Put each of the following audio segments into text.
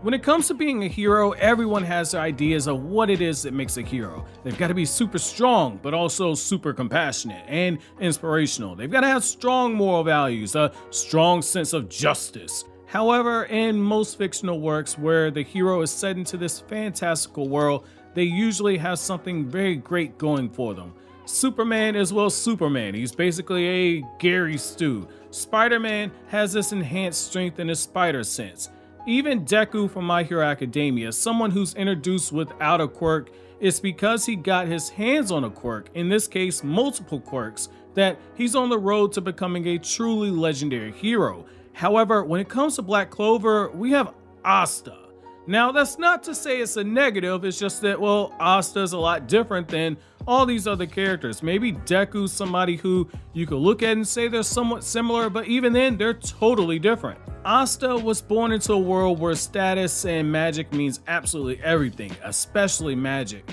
When it comes to being a hero, everyone has their ideas of what it is that makes a hero. They've got to be super strong, but also super compassionate and inspirational. They've got to have strong moral values, a strong sense of justice. However, in most fictional works where the hero is set into this fantastical world, they usually have something very great going for them. Superman is, well, Superman. He's basically a Gary Stu. Spider-Man has this enhanced strength in his spider sense. Even Deku from My Hero Academia, someone who's introduced without a quirk, it's because he got his hands on a quirk, in this case multiple quirks, that he's on the road to becoming a truly legendary hero. However, when it comes to Black Clover, we have Asta. Now, that's not to say it's a negative, it's just that, well, Asta is a lot different than all these other characters. Maybe Deku's somebody who you could look at and say they're somewhat similar, but even then, they're totally different. Asta was born into a world where status and magic means absolutely everything, especially magic.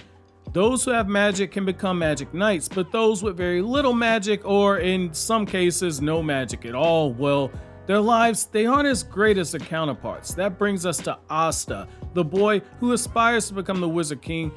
Those who have magic can become magic knights, but those with very little magic, or in some cases, no magic at all, well, their lives, they aren't as great as their counterparts. That brings us to Asta, the boy who aspires to become the Wizard King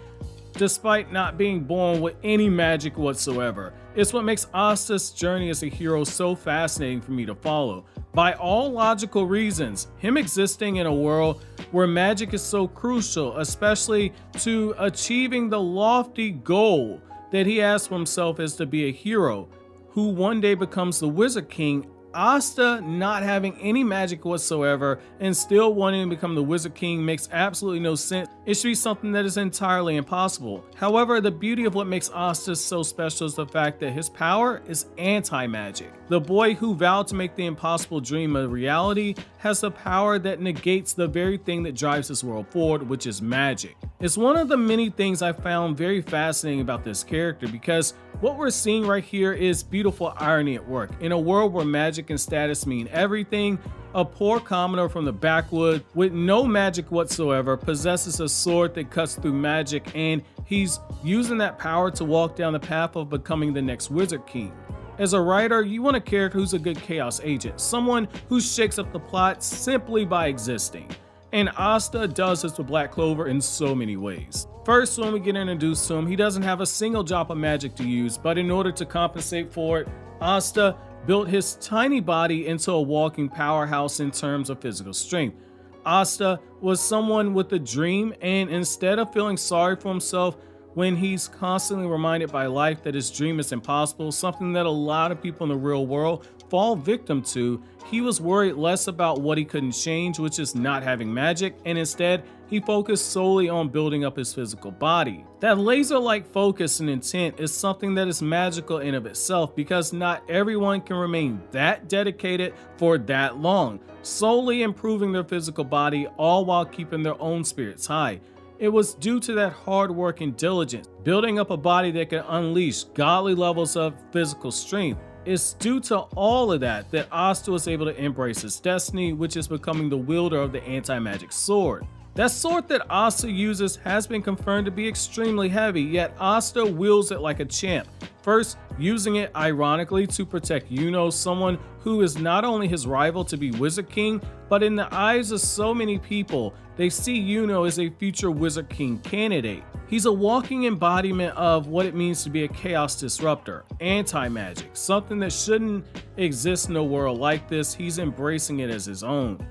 despite not being born with any magic whatsoever. It's what makes Asta's journey as a hero so fascinating for me to follow. By all logical reasons, him existing in a world where magic is so crucial, especially to achieving the lofty goal that he has for himself is to be a hero who one day becomes the Wizard King. Asta not having any magic whatsoever and still wanting to become the Wizard King makes absolutely no sense. It should be something that is entirely impossible. However, the beauty of what makes Asta so special is the fact that his power is anti-magic. The boy who vowed to make the impossible dream a reality has the power that negates the very thing that drives this world forward, which is magic. It's one of the many things I found very fascinating about this character, because what we're seeing right here is beautiful irony at work. In a world where magic and status mean everything, a poor commoner from the backwood with no magic whatsoever possesses a sword that cuts through magic, and he's using that power to walk down the path of becoming the next Wizard King. As a writer, you want a character who's a good chaos agent, someone who shakes up the plot simply by existing. And Asta does this with Black Clover in so many ways. First, when we get introduced to him, he doesn't have a single drop of magic to use, but in order to compensate for it, Asta built his tiny body into a walking powerhouse in terms of physical strength. Asta was someone with a dream, and instead of feeling sorry for himself when he's constantly reminded by life that his dream is impossible, something that a lot of people in the real world fall victim to, he was worried less about what he couldn't change, which is not having magic, and instead he focused solely on building up his physical body. That laser-like focus and intent is something that is magical in of itself, because not everyone can remain that dedicated for that long, solely improving their physical body, all while keeping their own spirits high. It was due to that hard work and diligence, building up a body that could unleash godly levels of physical strength. It's due to all of that Asta was able to embrace his destiny, which is becoming the wielder of the anti-magic sword. That sword that Asta uses has been confirmed to be extremely heavy, yet Asta wields it like a champ. First, using it ironically to protect Yuno, someone who is not only his rival to be Wizard King, but in the eyes of so many people, they see Yuno as a future Wizard King candidate. He's a walking embodiment of what it means to be a chaos disruptor, anti-magic, something that shouldn't exist in a world like this. He's embracing it as his own.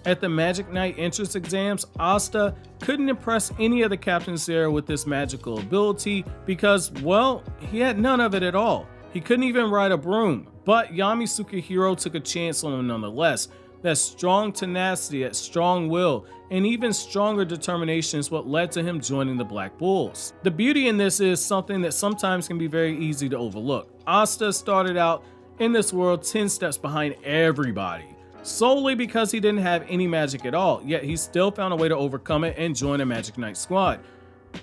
At the Magic Knight entrance exams, Asta couldn't impress any of the captains there with this magical ability because, well, he had none of it at all. He couldn't even ride a broom, but Yami Sukahiro took a chance on him nonetheless. That strong tenacity, that strong will, and even stronger determination is what led to him joining the Black Bulls. The beauty in this is something that sometimes can be very easy to overlook. Asta started out in this world 10 steps behind everybody, solely because he didn't have any magic at all, yet he still found a way to overcome it and join a Magic Knight squad.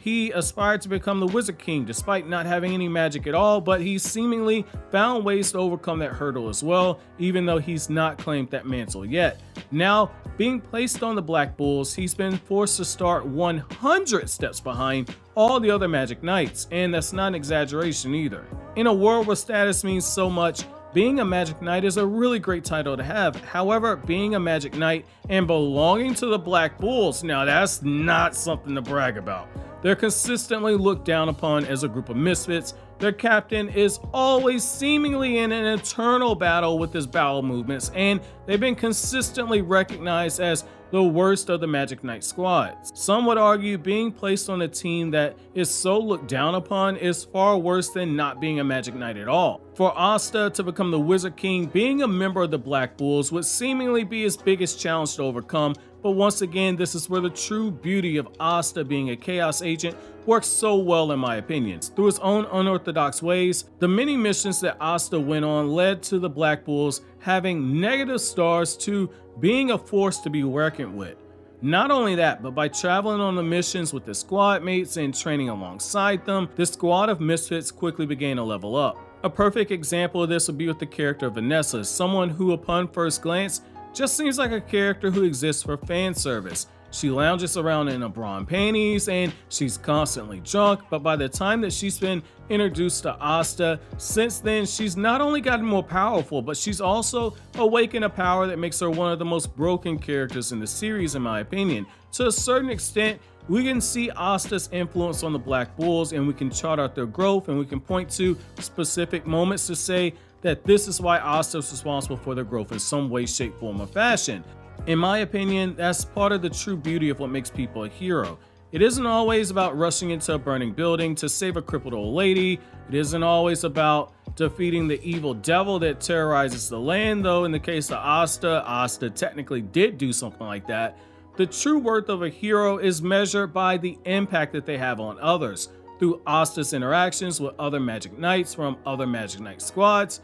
He aspired to become the Wizard King despite not having any magic at all, but he seemingly found ways to overcome that hurdle as well, even though he's not claimed that mantle yet. Now, being placed on the Black Bulls, he's been forced to start 100 steps behind all the other Magic Knights, and that's not an exaggeration either. In a world where status means so much, Being a Magic Knight is a really great title to have. However, being a Magic Knight and belonging to the Black Bulls, now that's not something to brag about. They're consistently looked down upon as a group of misfits. Their captain is always seemingly in an eternal battle with his bowel movements, and they've been consistently recognized as the worst of the Magic Knight squads. Some would argue being placed on a team that is so looked down upon is far worse than not being a Magic Knight at all. For Asta to become the Wizard King, being a member of the Black Bulls would seemingly be his biggest challenge to overcome, but once again, this is where the true beauty of Asta being a Chaos Agent works so well in my opinion. Through his own unorthodox ways, the many missions that Asta went on led to the Black Bulls having negative stars to being a force to be reckoned with. Not only that, but by traveling on the missions with the squad mates and training alongside them, this squad of misfits quickly began to level up. A perfect example of this would be with the character of Vanessa, someone who upon first glance just seems like a character who exists for fan service. She lounges around in her bra and panties and she's constantly drunk, but by the time that she's been introduced to Asta, since then she's not only gotten more powerful, but she's also awakened a power that makes her one of the most broken characters in the series in my opinion. To a certain extent, we can see Asta's influence on the Black Bulls and we can chart out their growth and we can point to specific moments to say that this is why Asta is responsible for their growth in some way, shape, form, or fashion. In my opinion, that's part of the true beauty of what makes people a hero. It isn't always about rushing into a burning building to save a crippled old lady. It isn't always about defeating the evil devil that terrorizes the land, though in the case of Asta technically did do something like that. The true worth of a hero is measured by the impact that they have on others. Through Asta's interactions with other Magic Knights from other Magic Knight squads,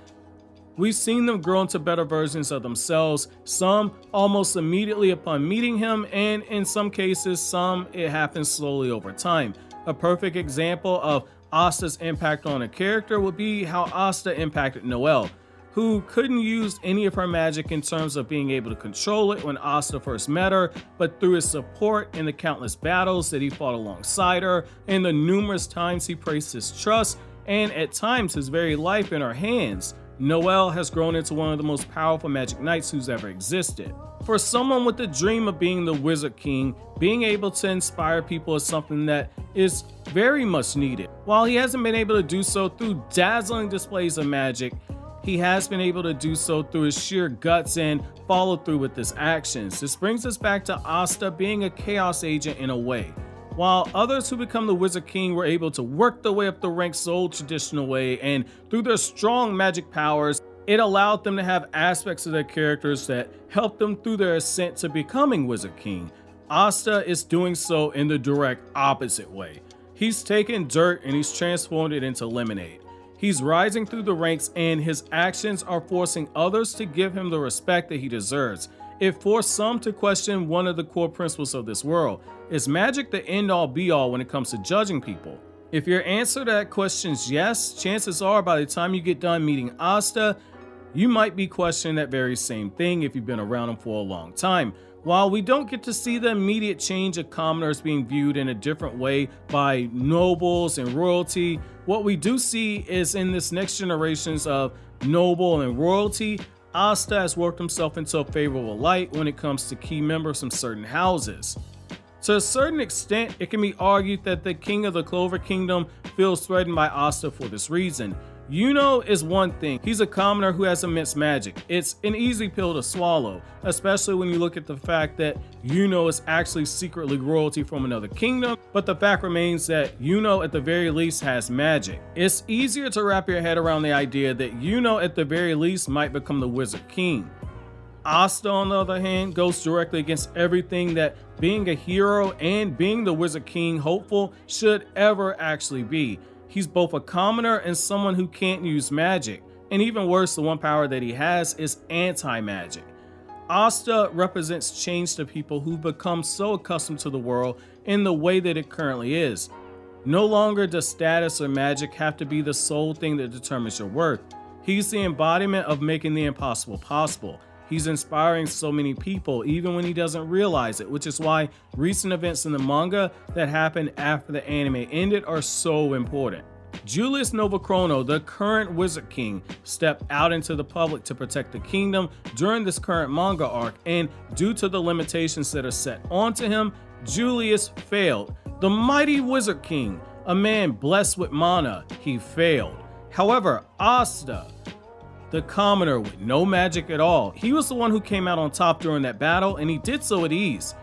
we've seen them grow into better versions of themselves, some almost immediately upon meeting him, and in some cases, some it happens slowly over time. A perfect example of Asta's impact on a character would be how Asta impacted Noelle, who couldn't use any of her magic in terms of being able to control it when Asta first met her, but through his support in the countless battles that he fought alongside her, and the numerous times he placed his trust, and at times his very life in her hands, Noelle has grown into one of the most powerful Magic Knights who's ever existed. For someone with the dream of being the Wizard King, being able to inspire people is something that is very much needed. While he hasn't been able to do so through dazzling displays of magic, he has been able to do so through his sheer guts and follow through with his actions. This brings us back to Asta being a Chaos Agent in a way. While others who become the Wizard King were able to work their way up the ranks the old traditional way, and through their strong magic powers, it allowed them to have aspects of their characters that helped them through their ascent to becoming Wizard King. Asta is doing so in the direct opposite way. He's taken dirt and he's transformed it into lemonade. He's rising through the ranks and his actions are forcing others to give him the respect that he deserves. It forced some to question one of the core principles of this world. Is magic the end-all be-all when it comes to judging people? If your answer to that question is yes, chances are by the time you get done meeting Asta, you might be questioning that very same thing if you've been around him for a long time. While we don't get to see the immediate change of commoners being viewed in a different way by nobles and royalty, what we do see is in this next generations of noble and royalty, Asta has worked himself into a favorable light when it comes to key members from certain houses. To a certain extent, it can be argued that the king of the Clover Kingdom feels threatened by Asta for this reason. Yuno is one thing. He's a commoner who has immense magic. It's an easy pill to swallow, especially when you look at the fact that Yuno is actually secretly royalty from another kingdom, but the fact remains that Yuno at the very least has magic. It's easier to wrap your head around the idea that Yuno at the very least might become the Wizard King. Asta, on the other hand, goes directly against everything that being a hero and being the Wizard King hopeful should ever actually be. He's both a commoner and someone who can't use magic, and even worse, the one power that he has is anti-magic. Asta represents change to people who've become so accustomed to the world in the way that it currently is. No longer does status or magic have to be the sole thing that determines your worth. He's the embodiment of making the impossible possible. He's inspiring so many people even when he doesn't realize it, which is why recent events in the manga that happened after the anime ended are so important. Julius Novachrono, the current Wizard King, stepped out into the public to protect the kingdom during this current manga arc, and due to the limitations that are set onto him, Julius failed. The mighty Wizard King, a man blessed with mana, he failed. However, Asta, the commoner with no magic at all, he was the one who came out on top during that battle, and he did so at ease.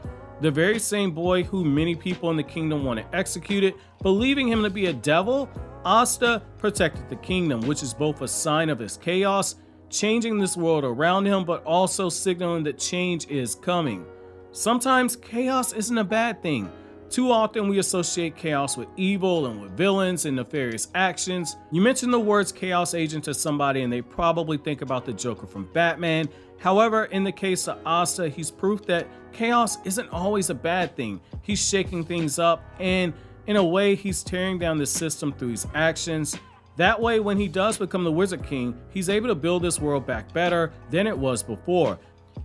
The very same boy who many people in the kingdom wanted executed, believing him to be a devil, Asta protected the kingdom, which is both a sign of his chaos, changing this world around him, but also signaling that change is coming. Sometimes chaos isn't a bad thing. Too often we associate chaos with evil and with villains and nefarious actions. You mention the words chaos agent to somebody and they probably think about the Joker from Batman. However, in the case of Asta, he's proof that chaos isn't always a bad thing. He's shaking things up, and in a way, he's tearing down the system through his actions. That way, when he does become the Wizard King, he's able to build this world back better than it was before.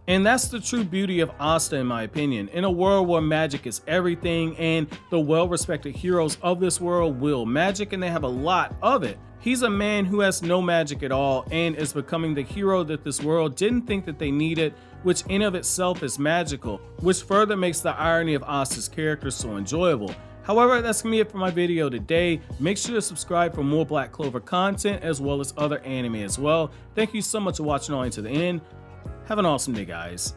And that's the true beauty of Asta, in my opinion. In a world where magic is everything and the well-respected heroes of this world wield magic, and they have a lot of it, he's a man who has no magic at all and is becoming the hero that this world didn't think that they needed, which in of itself is magical, which further makes the irony of Asta's character so enjoyable. However, that's gonna be it for my video today. Make sure to subscribe for more Black Clover content as well as other anime as well. Thank you so much for watching all the way to the end. Have an awesome day, guys.